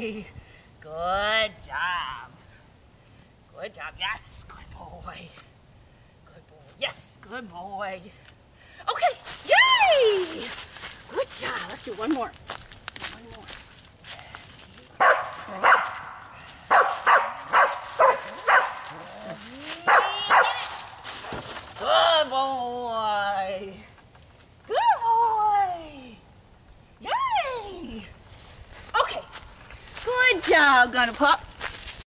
boy. Good job. Good job. Yes, good boy. Good boy. Yes, good boy. Okay, yay! Good job. Let's do one more. One more. Good boy. Good boy. Yay! Okay. Good job, Gonna Pup.